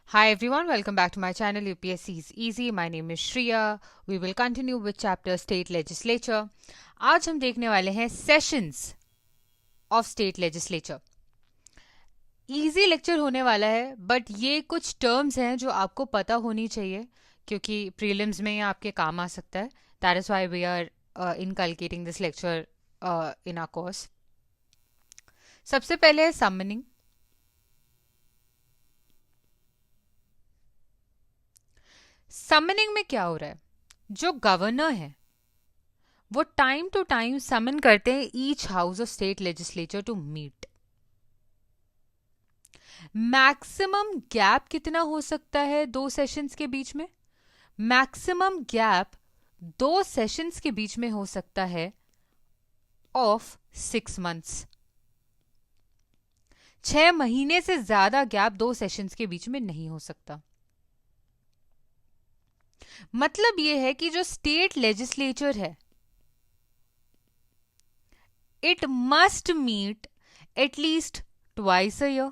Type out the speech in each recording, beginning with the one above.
Hi everyone, welcome back to my channel UPSC is Easy. My name is Shriya. We will continue with chapter State Legislature. आज हम देखने वाले हैं Sessions of State Legislature. Easy lecture होने वाला है, but ये कुछ टर्म्स हैं जो आपको पता होनी चाहिए क्योंकि प्रीलिम्स में ये आपके काम आ सकता है. That is why we are inculcating this lecture in our course. सबसे पहले है summoning. समनिंग में क्या हो रहा है? जो गवर्नर है वो टाइम टू टाइम समन करते हैं each house of state legislature to meet. Maximum gap कितना हो सकता है दो सेशंस के बीच में? मैक्सिमम गैप दो सेशंस के बीच में हो सकता है ऑफ 6 months. 6 महीने से ज्यादा गैप दो सेशंस के बीच में नहीं हो सकता. मतलब यह है कि जो स्टेट लेजिस्लेचर है it must meet at least twice a year.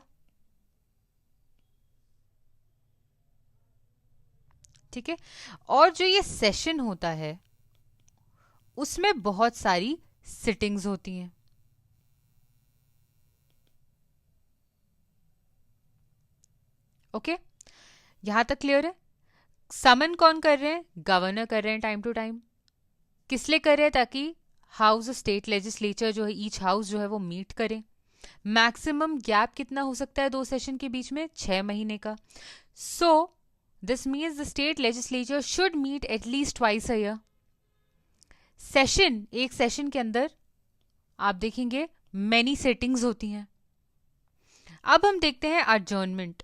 ठीक है. और जो ये सेशन होता है उसमें बहुत सारी सिटिंग्स होती हैं. ओके, यहां तक क्लियर है? समन कौन कर रहे हैं? गवर्नर कर रहे हैं टाइम टू टाइम. किस लिए कर रहे हैं? ताकि हाउस स्टेट लेजिस्लेचर जो है ईच हाउस जो है वो मीट करें. मैक्सिमम गैप कितना हो सकता है दो सेशन के बीच में? 6 महीने का. So this means the state legislature should meet at least twice a year. Session, एक सेशन के अंदर आप देखेंगे मेनी सेटिंग्स होती हैं. अब हम देखते हैं अडजर्नमेंट.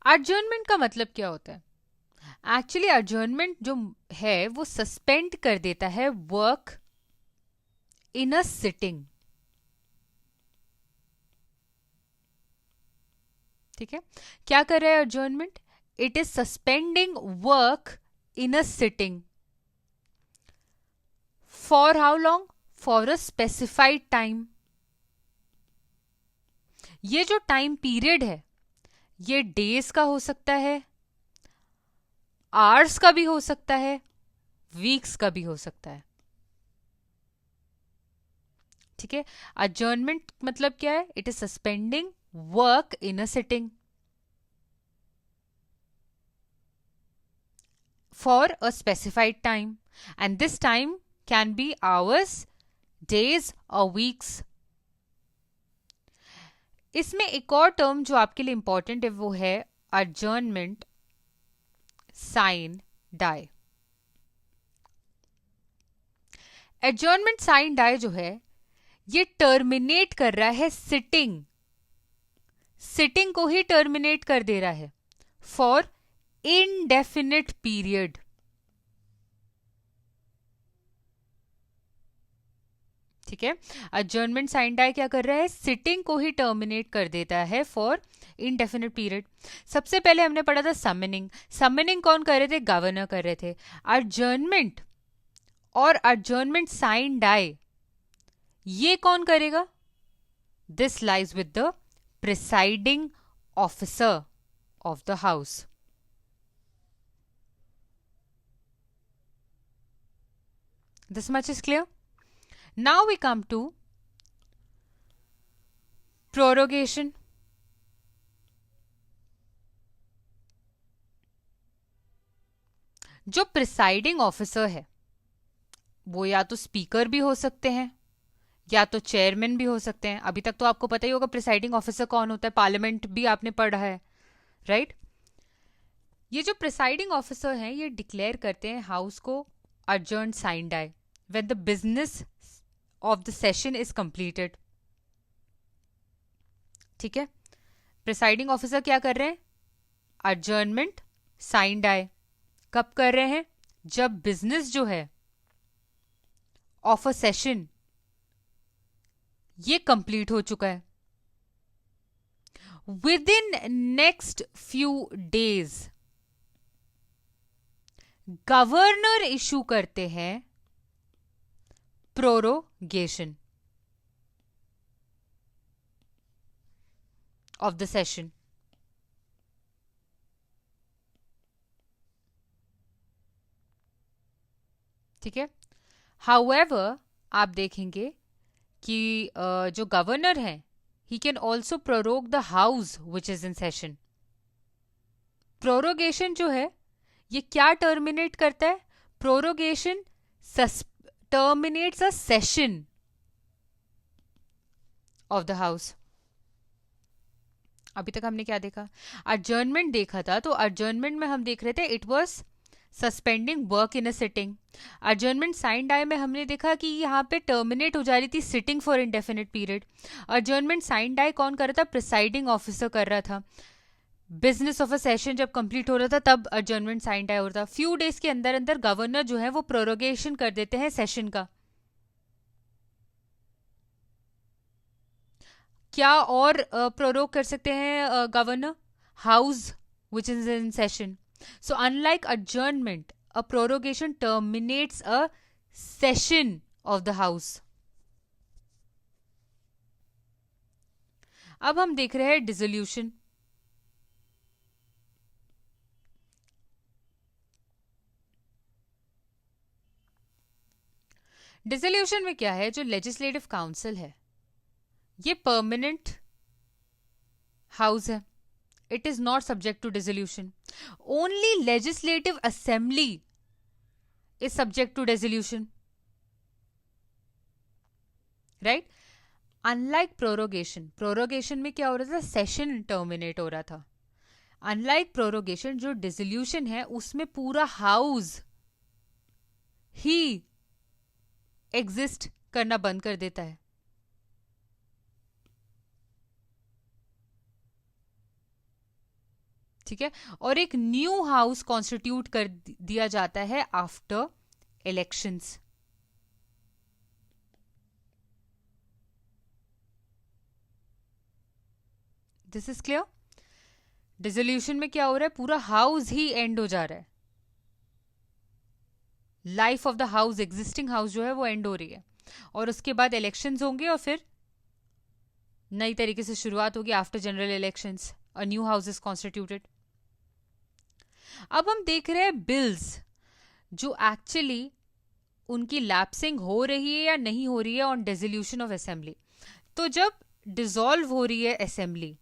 अडजर्नमेंट का मतलब क्या होता है? एक्चुअली अडजर्नमेंट जो है वो सस्पेंड कर देता है वर्क इन अ सिटिंग. ठीक है. क्या कर रहा है adjournment? It is suspending work in a sitting. For how long? For a specified time. ये जो टाइम पीरियड है ये डेज का हो सकता है, आवर्स का भी हो सकता है, वीक्स का भी हो सकता है. ठीक है. अडजर्नमेंट मतलब क्या है? It is suspending work in a sitting for a specified time, and this time can be hours, days or weeks. इसमें एक और टर्म जो आपके लिए इंपॉर्टेंट है वो है adjournment sine die. adjournment sine die जो है ये टर्मिनेट कर रहा है सिटिंग. सिटिंग को ही टर्मिनेट कर दे रहा है फॉर इनडेफिनिट पीरियड. ठीक है. अडजर्नमेंट साइन डाई क्या कर रहा है? सिटिंग को ही टर्मिनेट कर देता है फॉर इनडेफिनिट पीरियड. सबसे पहले हमने पढ़ा था समनिंग. समनिंग कौन कर रहे थे? गवर्नर कर रहे थे. अडजर्नमेंट और अडजर्नमेंट साइन डाई ये कौन करेगा? This lies with the presiding officer of the house. This much is clear. Now we come to prorogation. जो प्रिसाइडिंग ऑफिसर है वो या तो स्पीकर भी हो सकते हैं या तो चेयरमैन भी हो सकते हैं. अभी तक तो आपको पता ही होगा प्रिसाइडिंग ऑफिसर कौन होता है. पार्लियामेंट भी आपने पढ़ा है, राइट? ये जो प्रिसाइडिंग ऑफिसर हैं ये डिक्लेयर करते हैं हाउस को adjourned sine die when the business of the session is completed. ठीक है. प्रिसाइडिंग ऑफिसर क्या कर रहे हैं? adjournment sine die. कब कर रहे हैं? जब बिजनेस जो है ऑफ अ सेशन ये कंप्लीट हो चुका है. With in next few days governor issue करते हैं प्रोरोगेशन. of the session. ठीक है. However, आप देखेंगे कि जो गवर्नर है, he can also prorogue the house which is in session. Prorogation जो है ये क्या टर्मिनेट करता है? Prorogation terminates a session of the house. अभी तक हमने क्या देखा? अडजर्नमेंट देखा था. तो अडजर्नमेंट में हम देख रहे थे it was suspending work in a sitting. Adjournment sine die में हमने देखा कि यहाँ पे टर्मिनेट हो जा रही थी sitting for indefinite period. Adjournment sine die कौन कर रहा था? प्रिसाइडिंग ऑफिसर कर रहा था. बिजनेस ऑफ अ सेशन जब कंप्लीट हो रहा था तब अडजर्नमेंट साइन डाई हो रहा था. फ्यू डेज के अंदर अंदर गवर्नर जो है वो प्रोरोगेशन कर देते हैं सेशन का. क्या और प्रोरोग कर सकते हैं governor? House which is in session. So unlike adjournment, a prorogation terminates a session of the house. अब हम देख रहे हैं डिसोल्यूशन. डिसोल्यूशन में क्या है? जो लेजिस्लेटिव काउंसिल है ये परमानेंट हाउस है. It is not subject to dissolution. Only legislative assembly is subject to dissolution. Right? Unlike prorogation. Prorogation में क्या हो रहा था? Session terminate हो रहा था. Unlike prorogation, जो dissolution है उसमें पूरा house ही exist करना बंद कर देता है. ठीक है. और एक न्यू हाउस कॉन्स्टिट्यूट कर दिया जाता है after elections. This is clear. Dissolution में क्या हो रहा है? पूरा हाउस ही एंड हो जा रहा है. Life of the house, existing house जो है वो एंड हो रही है. और उसके बाद इलेक्शंस होंगे और फिर नई तरीके से शुरुआत होगी after general elections. A new house is constituted. अब हम देख रहे हैं बिल्स जो एक्चुअली उनकी लैप्सिंग हो रही है या नहीं हो रही है ऑन डिसोल्यूशन ऑफ असेंबली. तो जब डिसॉल्व हो रही है असेंबली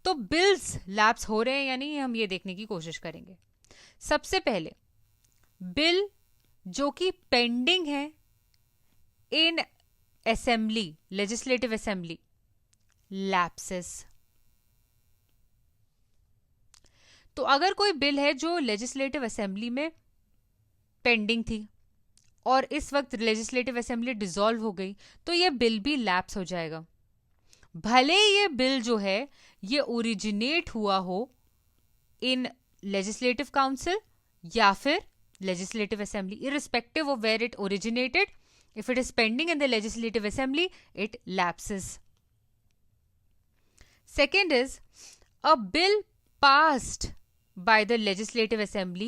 तो बिल्स लैप्स हो रहे हैं या नहीं, हम ये देखने की कोशिश करेंगे. सबसे पहले बिल जो कि पेंडिंग है इन असेंबली, लेजिस्लेटिव असेंबली, लैप्सेस. तो अगर कोई बिल है जो लेजिस्लेटिव असेंबली में पेंडिंग थी और इस वक्त लेजिस्लेटिव असेंबली डिसॉल्व हो गई तो ये बिल भी लैप्स हो जाएगा. भले ये बिल जो है ये ओरिजिनेट हुआ हो इन लेजिस्लेटिव काउंसिल या फिर legislative assembly, irrespective of where it originated, if it is pending in the legislative assembly, it lapses. Second is a bill passed by the legislative assembly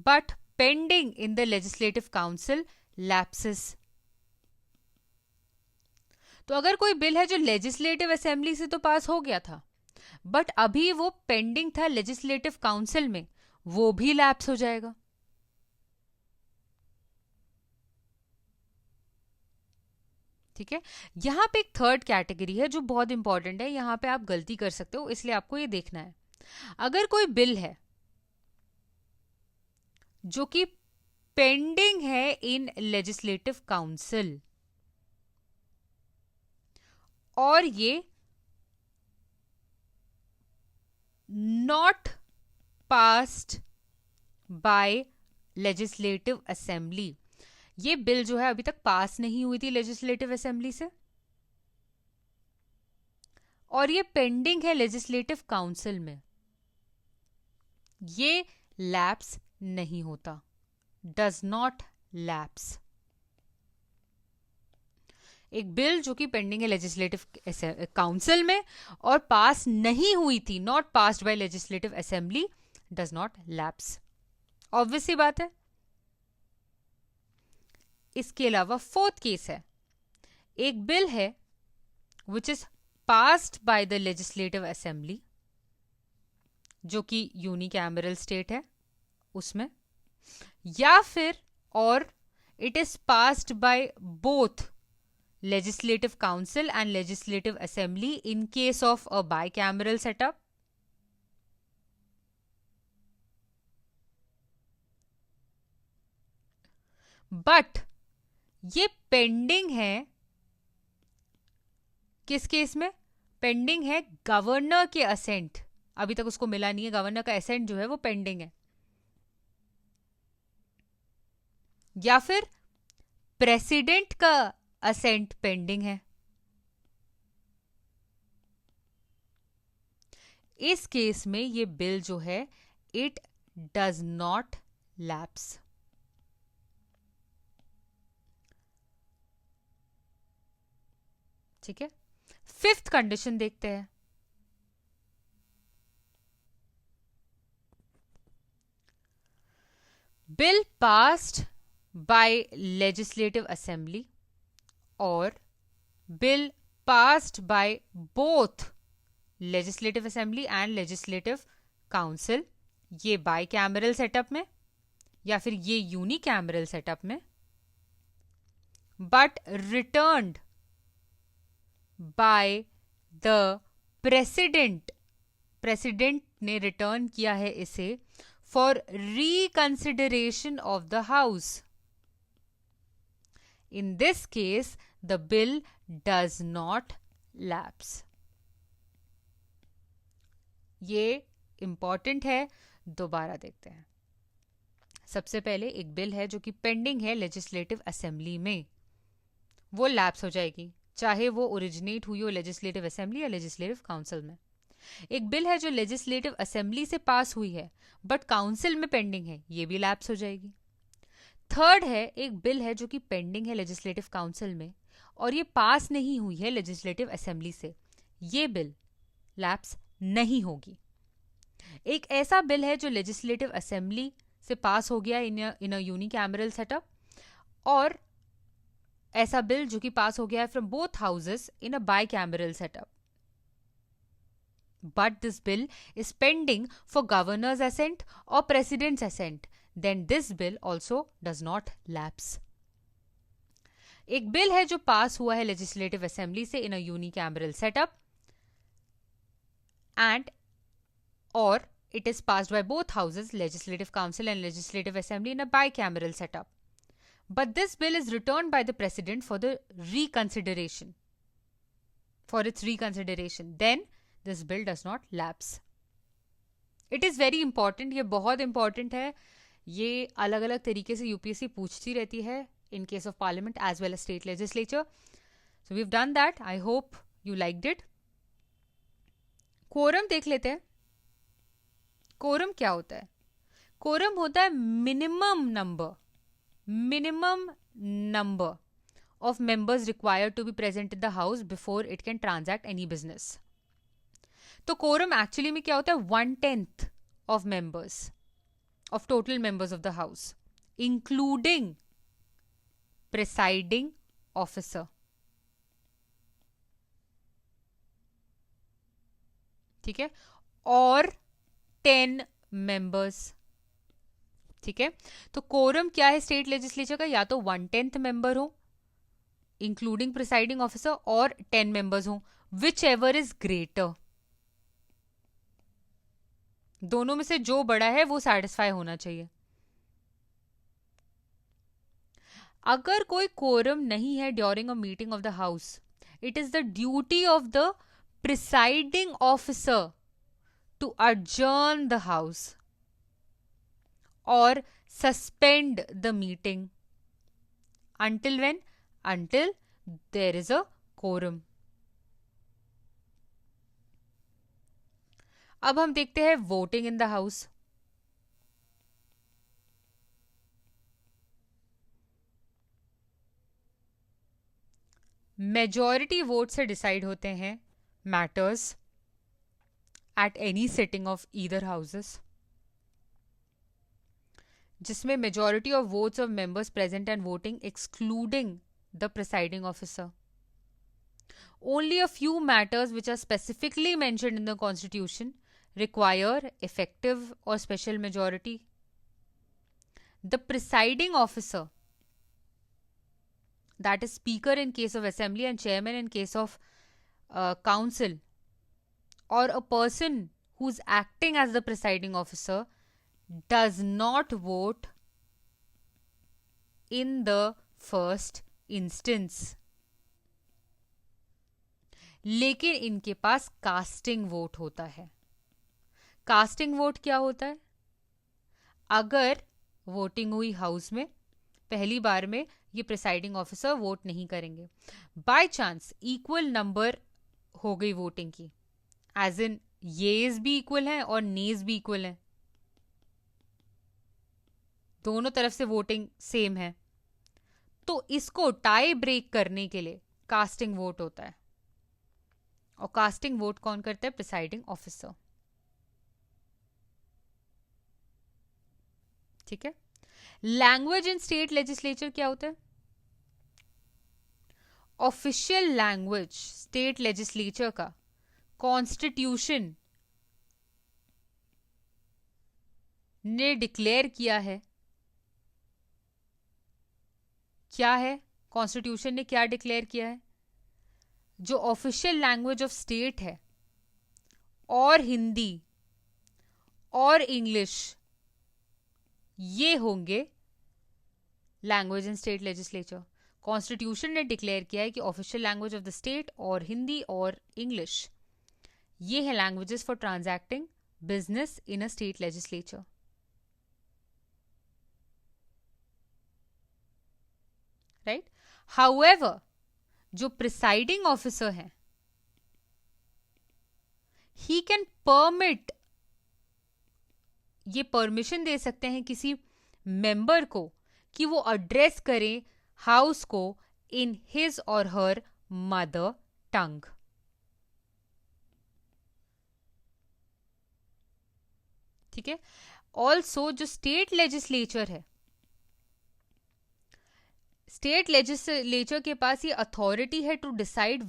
but pending in the legislative council lapses. तो अगर कोई bill है जो legislative assembly से तो पास हो गया था बट अभी वो पेंडिंग था लेजिस्लेटिव काउंसिल में, वो भी लैप्स हो जाएगा. ठीक है. यहां पे एक थर्ड कैटेगरी है जो बहुत इंपॉर्टेंट है. यहां पे आप गलती कर सकते हो, इसलिए आपको ये देखना है. अगर कोई बिल है जो कि पेंडिंग है इन लेजिस्लेटिव काउंसिल और ये not passed by legislative assembly, ये बिल जो है अभी तक पास नहीं हुई थी लेजिस्लेटिव असेंबली से और ये पेंडिंग है लेजिस्लेटिव काउंसिल में, ये लैप्स नहीं होता. Does not lapse. एक बिल जो कि पेंडिंग है लेजिस्लेटिव काउंसिल में और पास नहीं हुई थी, not passed by legislative assembly, does not lapse. Obvious सी बात है. इसके अलावा फोर्थ केस है, एक बिल है which is passed by the legislative assembly, जो कि यूनिकैमरल स्टेट है उसमें, या फिर और it is passed by both legislative council and legislative assembly in case of a bicameral setup. But ये पेंडिंग है किस केस में? पेंडिंग है गवर्नर के असेंट, अभी तक उसको मिला नहीं है, गवर्नर का असेंट जो है वो पेंडिंग है, या फिर प्रेसिडेंट का असेंट पेंडिंग है। इस केस में ये बिल जो है इट डज नॉट लैप्स। ठीक है, फिफ्थ कंडीशन देखते हैं। Bill passed by legislative assembly और bill passed by both legislative assembly and legislative council, ये बाई कैमरल सेटअप में या फिर ये यूनिकैमरल सेटअप में, but returned by the president, president ने रिटर्न किया है इसे for reconsideration of the house. In this case the bill does not lapse. ये इंपॉर्टेंट है, दोबारा देखते हैं। सबसे पहले एक बिल है जो कि पेंडिंग है लेजिस्लेटिव असेंबली में, वो लैप्स हो जाएगी चाहे वो ओरिजिनेट हुई हो लेजिस्लेटिव असेंबली या लेजिस्लेटिव काउंसिल में। एक बिल है जो लेजिस्लेटिव असेंबली से पास हुई है बट काउंसिल में पेंडिंग है, ये भी लैप्स हो जाएगी। थर्ड है एक बिल है जो कि पेंडिंग है लेजिस्लेटिव काउंसिल में और ये पास नहीं हुई है लेजिस्लेटिव असेंबली से, ये बिल लैप्स नहीं होगी। एक ऐसा बिल है जो लेजिस्लेटिव असेंबली से पास हो गया इन अ यूनिकैमरल सेटअप, और ऐसा बिल जो कि पास हो गया है from both houses in a bicameral setup, but this bill is pending for governor's assent और president's assent, then this bill also does not lapse. एक बिल है जो पास हुआ है लेजिस्लेटिव असेंबली से in a unicameral setup and or it is passed by both houses, legislative council and legislative assembly, in a bicameral setup, but this bill is returned by the president for the reconsideration, for its reconsideration, then this bill does not lapse. It is very important, ये बहुत important है, ये अलग अलग तरीके से UPSC पूछती रहती है in case of parliament as well as state legislature. So we've done that. I hope you liked it. Quorum देख लेते हैं। कोरम क्या होता है? कोरम होता है minimum number of members required to be present in the house before it can transact any business. तो quorum actually में क्या होता है? 1/10 of members, of total members of the house, including presiding officer. ठीक है, और 10 मेंबर्स। ठीक है, तो कोरम क्या है स्टेट लेजिस्लेचर का? या तो 1/10 मेंबर हो इंक्लूडिंग प्रिसाइडिंग ऑफिसर और 10 मेंबर्स हो, विच एवर इज ग्रेटर। दोनों में से जो बड़ा है वो सेटिस्फाई होना चाहिए। अगर कोई कोरम नहीं है during a meeting of the house, it is the duty of the presiding officer to adjourn the house or suspend the meeting until when? Until there is a quorum. अब हम देखते हैं voting in the house. Majority vote से decide होते हैं matters at any sitting of either houses, जिसमें majority of votes of members present and voting excluding the presiding officer। Only a few matters which are specifically mentioned in the Constitution require effective or special majority. The presiding officer, that is Speaker in case of Assembly and Chairman in case of Council, or a person who's acting as the presiding officer, does not vote in the first instance. लेकिन इनके पास casting vote होता है. Casting vote क्या होता है? अगर voting हुई house में, पहली बार में ये प्रिसाइडिंग ऑफिसर वोट नहीं करेंगे. बाय चांस इक्वल नंबर हो गई वोटिंग की, एज इन येज भी इक्वल है और नेज भी इक्वल है, दोनों तरफ से वोटिंग सेम है, तो इसको टाई ब्रेक करने के लिए कास्टिंग वोट होता है. और कास्टिंग वोट कौन करता है? Presiding officer. ठीक है. लैंग्वेज इन स्टेट लेजिस्लेचर क्या होता है? ऑफिशियल लैंग्वेज स्टेट लेजिस्लेचर का कॉन्स्टिट्यूशन ने डिक्लेयर किया है. क्या है? कॉन्स्टिट्यूशन ने क्या डिक्लेयर किया है? जो ऑफिशियल लैंग्वेज ऑफ स्टेट है, और हिंदी और इंग्लिश, ये होंगे language in state legislature. Constitution ने डिक्लेयर किया है कि official language of the state और हिंदी और इंग्लिश, ये है languages for transacting business in a state legislature. Right. However, जो प्रिसाइडिंग ऑफिसर है, ही कैन परमिट, ये परमिशन दे सकते हैं किसी मेंबर को कि वो एड्रेस करे हाउस को इन हिज और हर मदर टंग. ठीक है. ऑल्सो जो स्टेट लेजिस्लेचर है, स्टेट लेजिस्लेचर के पास ये अथॉरिटी है to decide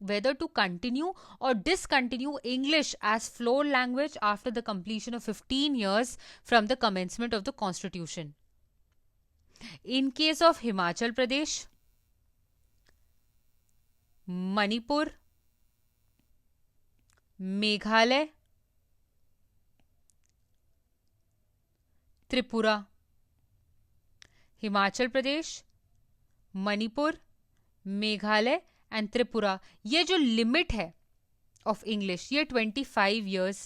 whether to continue or discontinue English as floor language after the completion of 15 years from the commencement of the Constitution. In case of Himachal Pradesh, Manipur, Meghalaya, Tripura, Himachal Pradesh, Manipur, Meghalaya and Tripura, ये जो limit है of English, ये 25 years.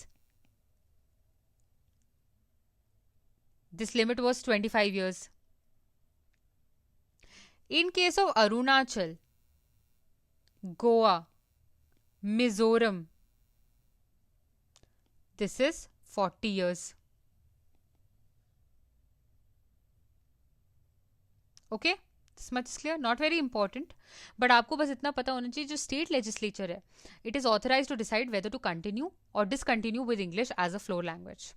This limit was 25 years. In case of Arunachal, Goa, Mizoram, this is 40 years. Okay, this much is clear. Not very important, but आपको बस इतना पता होना चाहिए, जो स्टेट लेजिस्लेचर है, it is authorise to decide whether to continue और discontinue with English as a floor language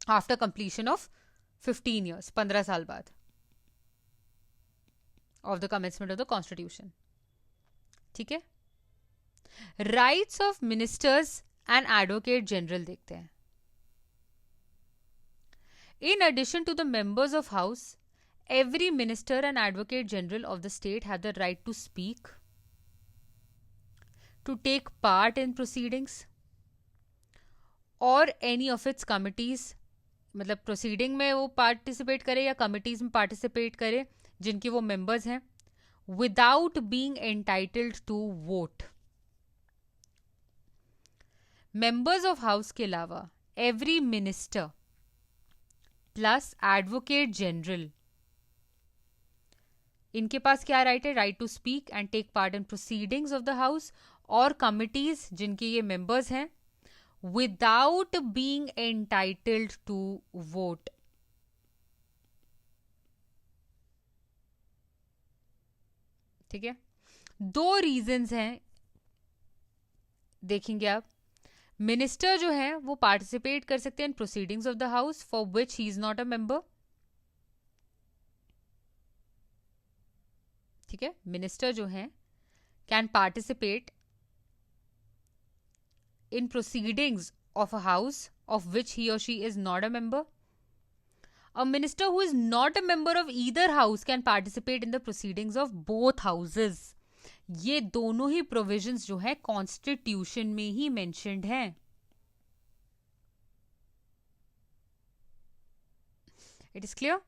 after completion of 15 years, 15 साल बाद of the commencement of the constitution. ठीक है. Rights of ministers and advocate general देखते हैं. In addition to the members of house, every minister and advocate general of the state have the right to speak, to take part in proceedings or any of its committees. मतलब proceeding में वो participate करे या committees में participate करे जिनकी वो members हैं, without being entitled to vote. Members of house के अलावा every minister plus advocate general, इनके पास क्या राइट है? Right to speak and take part in proceedings of the house और कमिटीज जिनके ये मेंबर्स हैं, without being entitled to vote. ठीक है. 2 रीजंस हैं, देखेंगे आप. मिनिस्टर जो है वो पार्टिसिपेट कर सकते हैं in proceedings of the house for which he is not a member. ठीक है. मिनिस्टर जो हैं can participate in proceedings of a house of which he or she is not a member. A minister who is not a member of either house can participate in the proceedings of both houses. ये दोनों ही provisions जो है constitution में ही mentioned हैं. It is clear.